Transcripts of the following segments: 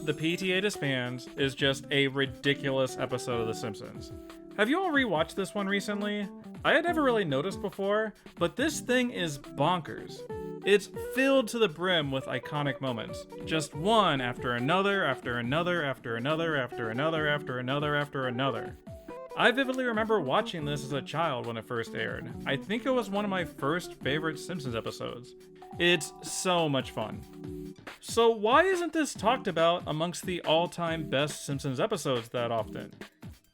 The PTA Disbands is just a ridiculous episode of The Simpsons. Have you all rewatched this one recently? I had never really noticed before, but this thing is bonkers. It's filled to the brim with iconic moments. Just one after another, after another, after another, after another, after another, after another. I vividly remember watching this as a child when it first aired. I think it was one of my first favorite Simpsons episodes. It's so much fun. So why isn't this talked about amongst the all-time best Simpsons episodes that often?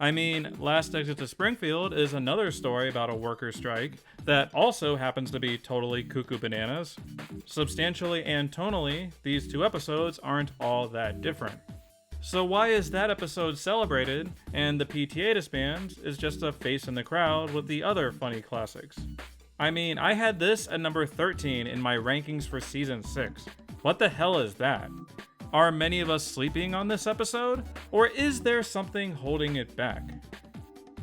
I mean, Last Exit to Springfield is another story about a worker strike that also happens to be totally cuckoo bananas. Substantially and tonally, these two episodes aren't all that different. So why is that episode celebrated and the PTA Disbands is just a face in the crowd with the other funny classics? I mean, I had this at number 13 in my rankings for season 6. What the hell is that? Are many of us sleeping on this episode? Or is there something holding it back?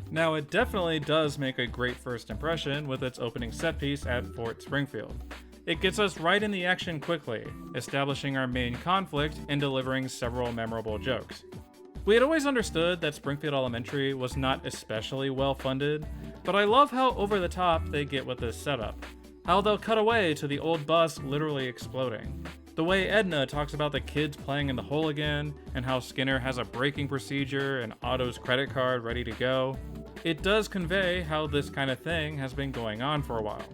Now, it definitely does make a great first impression with its opening set piece at Fort Springfield. It gets us right in the action quickly, establishing our main conflict and delivering several memorable jokes. We had always understood that Springfield Elementary was not especially well funded, but I love how over the top they get with this setup. How they'll cut away to the old bus literally exploding. The way Edna talks about the kids playing in the hole again, and how Skinner has a braking procedure and Otto's credit card ready to go. It does convey how this kind of thing has been going on for a while.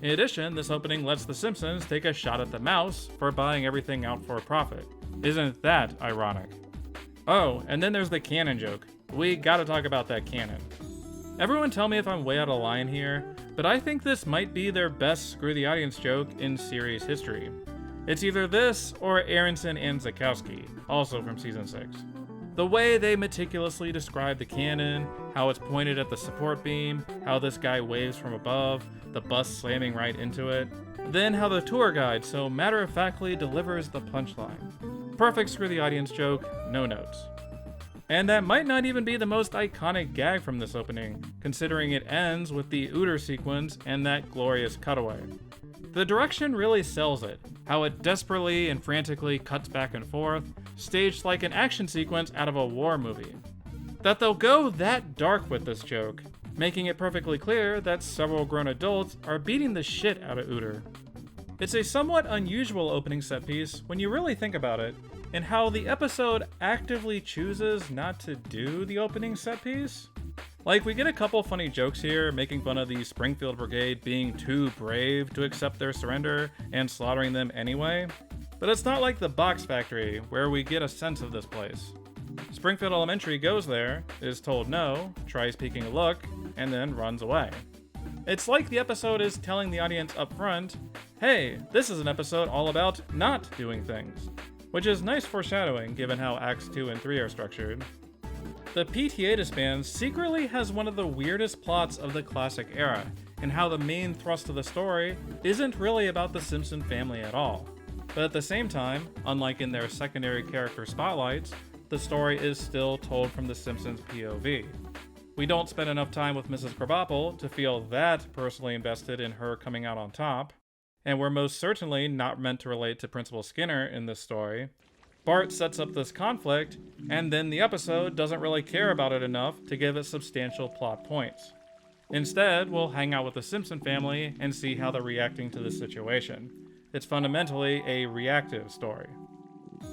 In addition, this opening lets the Simpsons take a shot at the mouse for buying everything out for a profit. Isn't that ironic? Oh, and then there's the cannon joke. We gotta talk about that cannon. Everyone tell me if I'm way out of line here, but I think this might be their best screw the audience joke in series history. It's either this or Aronson and Zakowski, also from season 6. The way they meticulously describe the cannon, how it's pointed at the support beam, how this guy waves from above, the bus slamming right into it, then how the tour guide so matter-of-factly delivers the punchline. Perfect screw the audience joke, no notes. And that might not even be the most iconic gag from this opening, considering it ends with the Ooter sequence and that glorious cutaway. The direction really sells it, how it desperately and frantically cuts back and forth, staged like an action sequence out of a war movie. That they'll go that dark with this joke, making it perfectly clear that several grown adults are beating the shit out of Ooter. It's a somewhat unusual opening set piece when you really think about it, and how the episode actively chooses not to do the opening set piece. Like, we get a couple funny jokes here, making fun of the Springfield Brigade being too brave to accept their surrender and slaughtering them anyway. But it's not like the Box Factory, where we get a sense of this place. Springfield Elementary goes there, is told no, tries peeking a look, and then runs away. It's like the episode is telling the audience up front, hey, this is an episode all about not doing things. Which is nice foreshadowing given how Acts 2 and 3 are structured. The PTA Disbands secretly has one of the weirdest plots of the classic era, and how the main thrust of the story isn't really about the Simpson family at all. But at the same time, unlike in their secondary character spotlights, the story is still told from the Simpsons' POV. We don't spend enough time with Mrs. Krabappel to feel that personally invested in her coming out on top, and we're most certainly not meant to relate to Principal Skinner in this story. Bart sets up this conflict, and then the episode doesn't really care about it enough to give it substantial plot points. Instead, we'll hang out with the Simpson family and see how they're reacting to the situation. It's fundamentally a reactive story.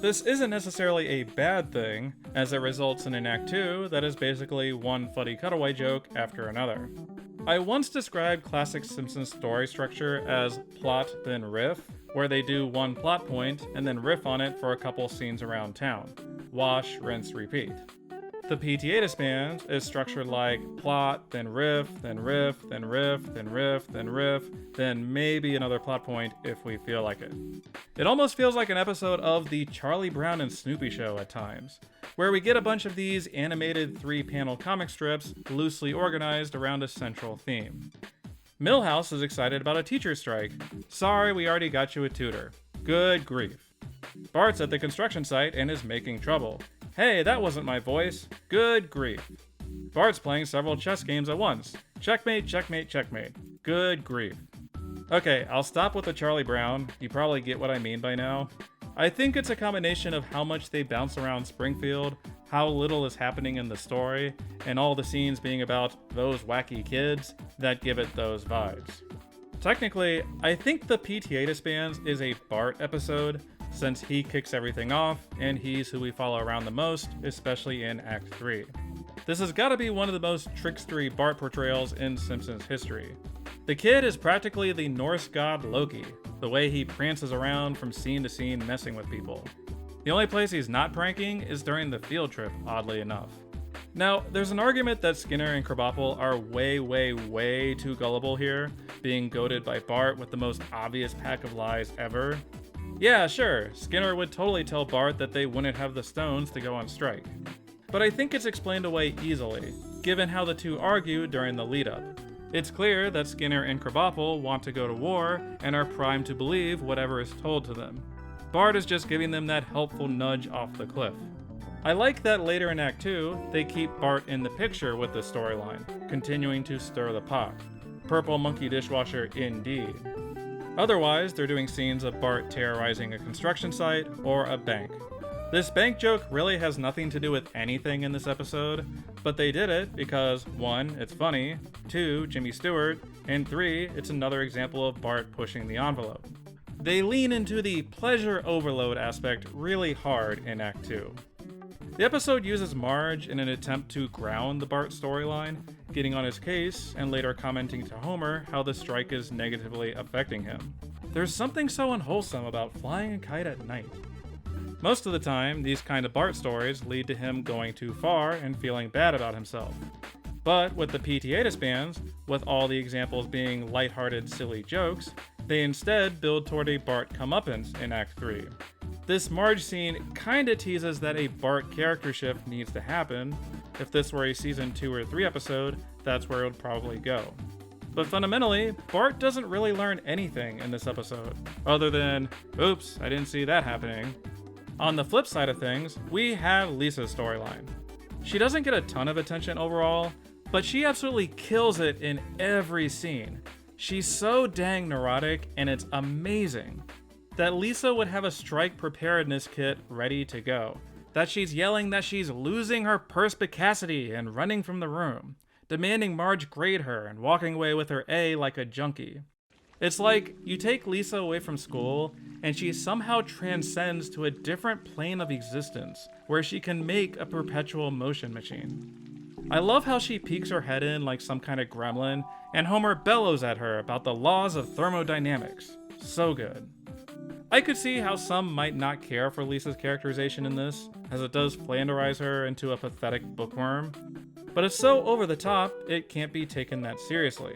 This isn't necessarily a bad thing, as it results in an Act 2 that is basically one funny cutaway joke after another. I once described classic Simpsons story structure as plot then riff, where they do one plot point and then riff on it for a couple scenes around town. Wash, rinse, repeat. The PTA Disbands is structured like plot, then riff, then riff, then riff, then riff, then riff, then maybe another plot point if we feel like it. It almost feels like an episode of the Charlie Brown and Snoopy show at times, where we get a bunch of these animated 3-panel comic strips loosely organized around a central theme. Milhouse is excited about a teacher strike. Sorry, we already got you a tutor. Good grief. Bart's at the construction site and is making trouble. Hey, that wasn't my voice. Good grief. Bart's playing several chess games at once. Checkmate, checkmate, checkmate. Good grief. Okay, I'll stop with the Charlie Brown. You probably get what I mean by now. I think it's a combination of how much they bounce around Springfield, how little is happening in the story, and all the scenes being about those wacky kids that give it those vibes. Technically, I think the PTA Disbands is a Bart episode, since he kicks everything off, and he's who we follow around the most, especially in Act 3. This has gotta be one of the most trickstery Bart portrayals in Simpsons history. The kid is practically the Norse god Loki, the way he prances around from scene to scene messing with people. The only place he's not pranking is during the field trip, oddly enough. Now, there's an argument that Skinner and Krabappel are way too gullible here, being goaded by Bart with the most obvious pack of lies ever. Yeah, sure, Skinner would totally tell Bart that they wouldn't have the stones to go on strike. But I think it's explained away easily, given how the two argue during the lead-up. It's clear that Skinner and Krabappel want to go to war and are primed to believe whatever is told to them. Bart is just giving them that helpful nudge off the cliff. I like that later in Act 2, they keep Bart in the picture with this storyline, continuing to stir the pot. Purple monkey dishwasher indeed. Otherwise, they're doing scenes of Bart terrorizing a construction site or a bank. This bank joke really has nothing to do with anything in this episode, but they did it because 1, it's funny, 2, Jimmy Stewart, and 3, it's another example of Bart pushing the envelope. They lean into the pleasure overload aspect really hard in Act 2. The episode uses Marge in an attempt to ground the Bart storyline, getting on his case and later commenting to Homer how the strike is negatively affecting him. There's something so unwholesome about flying a kite at night. Most of the time, these kind of Bart stories lead to him going too far and feeling bad about himself. But with the PTA Disbands, with all the examples being lighthearted, silly jokes, they instead build toward a Bart comeuppance in Act 3. This Marge scene kinda teases that a Bart character shift needs to happen. If this were a season 2 or 3 episode, that's where it would probably go. But fundamentally, Bart doesn't really learn anything in this episode, other than, oops, I didn't see that happening. On the flip side of things, we have Lisa's storyline. She doesn't get a ton of attention overall, but she absolutely kills it in every scene. She's so dang neurotic, and it's amazing. That Lisa would have a strike preparedness kit ready to go. That she's yelling that she's losing her perspicacity and running from the room. Demanding Marge grade her and walking away with her A like a junkie. It's like you take Lisa away from school and she somehow transcends to a different plane of existence where she can make a perpetual motion machine. I love how she peeks her head in like some kind of gremlin and Homer bellows at her about the laws of thermodynamics. So good. I could see how some might not care for Lisa's characterization in this, as it does Flanderize her into a pathetic bookworm. But it's so over the top, it can't be taken that seriously.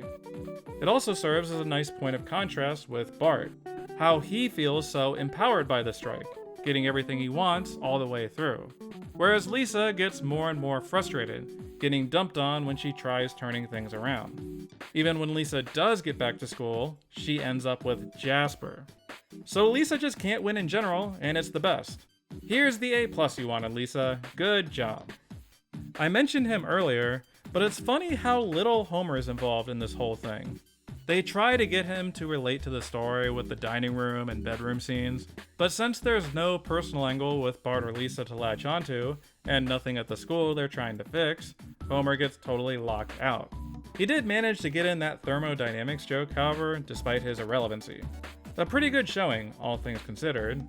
It also serves as a nice point of contrast with Bart, how he feels so empowered by the strike, getting everything he wants all the way through. Whereas Lisa gets more and more frustrated, getting dumped on when she tries turning things around. Even when Lisa does get back to school, she ends up with Jasper. So Lisa just can't win in general, and it's the best. Here's the A+ you wanted, Lisa. Good job. I mentioned him earlier, but it's funny how little Homer is involved in this whole thing. They try to get him to relate to the story with the dining room and bedroom scenes, but since there's no personal angle with Bart or Lisa to latch onto, and nothing at the school they're trying to fix, Homer gets totally locked out. He did manage to get in that thermodynamics joke, however, despite his irrelevancy. A pretty good showing, all things considered.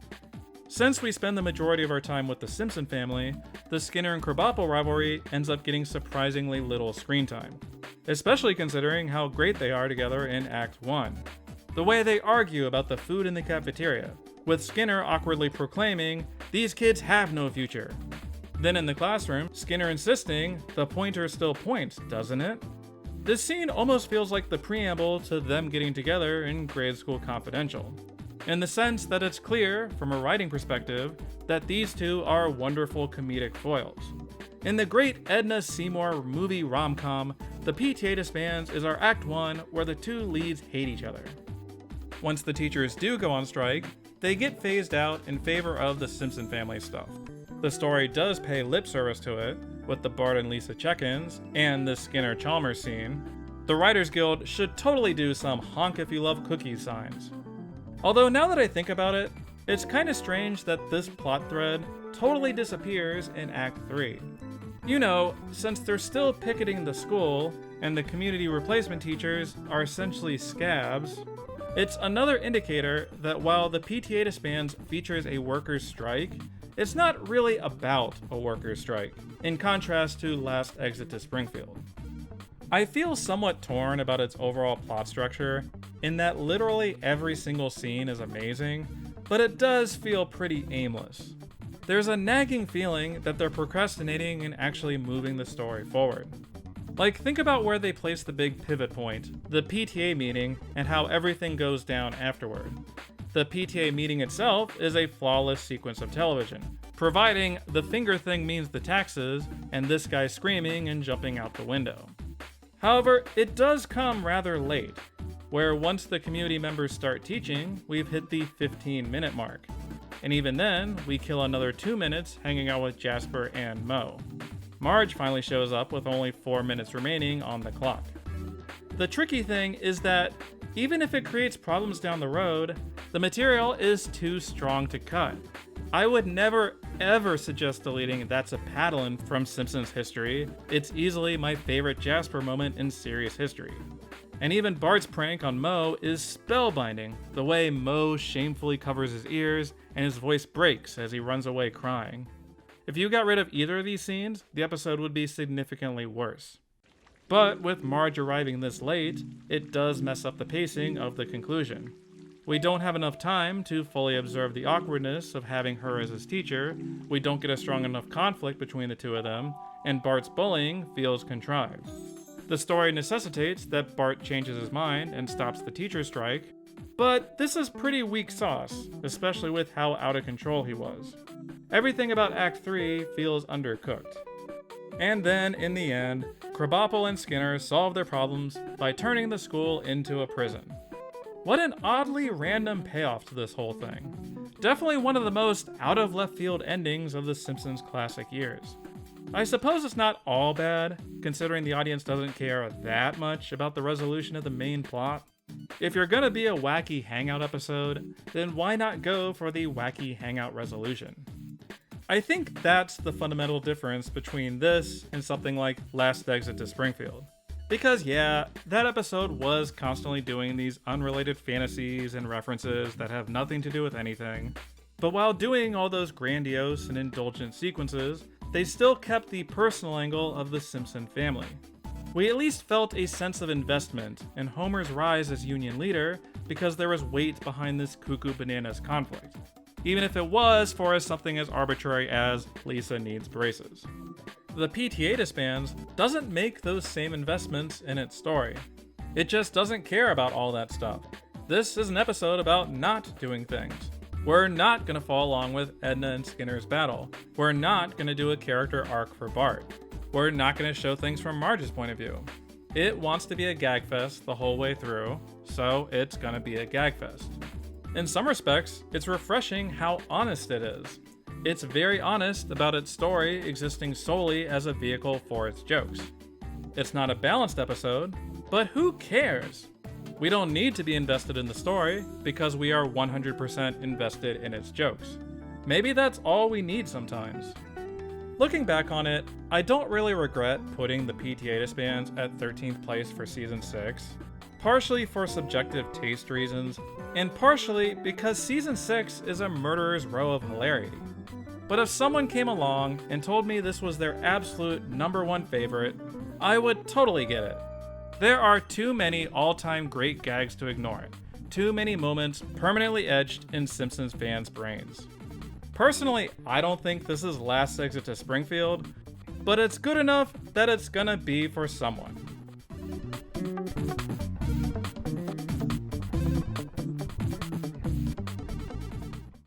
Since we spend the majority of our time with the Simpson family, the Skinner and Krabappel rivalry ends up getting surprisingly little screen time, especially considering how great they are together in Act 1. The way they argue about the food in the cafeteria, with Skinner awkwardly proclaiming, "These kids have no future." Then in the classroom, Skinner insisting, "The pointer still points, doesn't it?" This scene almost feels like the preamble to them getting together in Grade School Confidential, in the sense that it's clear, from a writing perspective, that these two are wonderful comedic foils. In the great Edna Seymour movie rom-com, the PTA Disbands is our Act 1 where the two leads hate each other. Once the teachers do go on strike, they get phased out in favor of the Simpson family stuff. The story does pay lip service to it, with the Bart and Lisa check-ins, and the Skinner-Chalmers scene, The Writers Guild should totally do some honk if you love cookies signs. Although now that I think about it, it's kinda strange that this plot thread totally disappears in Act 3. You know, since they're still picketing the school, and the community replacement teachers are essentially scabs, it's another indicator that while the PTA Disbands features a workers' strike, it's not really about a workers' strike, in contrast to Last Exit to Springfield. I feel somewhat torn about its overall plot structure, in that literally every single scene is amazing, but it does feel pretty aimless. There's a nagging feeling that they're procrastinating in actually moving the story forward. Like, think about where they place the big pivot point, the PTA meeting, and how everything goes down afterward. The PTA meeting itself is a flawless sequence of television, providing the finger thing means the taxes, and this guy screaming and jumping out the window. However, it does come rather late, where once the community members start teaching, we've hit the 15-minute mark. And even then, we kill another 2 minutes hanging out with Jasper and Mo. Marge finally shows up with only 4 minutes remaining on the clock. The tricky thing is that even if it creates problems down the road, the material is too strong to cut. I would never ever suggest deleting "That's a Paddlin" from Simpsons history. It's easily my favorite Jasper moment in series history. And even Bart's prank on Mo is spellbinding, the way Mo shamefully covers his ears and his voice breaks as he runs away crying. If you got rid of either of these scenes, the episode would be significantly worse. But with Marge arriving this late, it does mess up the pacing of the conclusion. We don't have enough time to fully observe the awkwardness of having her as his teacher, we don't get a strong enough conflict between the two of them, and Bart's bullying feels contrived. The story necessitates that Bart changes his mind and stops the teacher strike, but this is pretty weak sauce, especially with how out of control he was. Everything about Act 3 feels undercooked. And then, in the end, Krabappel and Skinner solve their problems by turning the school into a prison. What an oddly random payoff to this whole thing. Definitely one of the most out-of-left-field endings of the Simpsons classic years. I suppose it's not all bad, considering the audience doesn't care that much about the resolution of the main plot. If you're gonna be a wacky hangout episode, then why not go for the wacky hangout resolution? I think that's the fundamental difference between this and something like Last Exit to Springfield. Because yeah, that episode was constantly doing these unrelated fantasies and references that have nothing to do with anything. But while doing all those grandiose and indulgent sequences, they still kept the personal angle of the Simpson family. We at least felt a sense of investment in Homer's rise as Union leader because there was weight behind this cuckoo bananas conflict, even if it was for something as arbitrary as Lisa needs braces. The PTA Disbands doesn't make those same investments in its story. It just doesn't care about all that stuff. This is an episode about not doing things. We're not gonna follow along with Edna and Skinner's battle. We're not gonna do a character arc for Bart. We're not gonna show things from Marge's point of view. It wants to be a gag fest the whole way through, so it's gonna be a gag fest. In some respects, it's refreshing how honest it is. It's very honest about its story existing solely as a vehicle for its jokes. It's not a balanced episode, but who cares? We don't need to be invested in the story because we are 100% invested in its jokes. Maybe that's all we need sometimes. Looking back on it, I don't really regret putting the PTA Disbands at 13th place for Season 6, partially for subjective taste reasons, and partially because Season 6 is a murderer's row of hilarity. But if someone came along and told me this was their absolute #1 favorite, I would totally get it. There are too many all-time great gags to ignore, too many moments permanently etched in Simpsons fans' brains. Personally, I don't think this is Last Exit to Springfield, but it's good enough that it's gonna be for someone.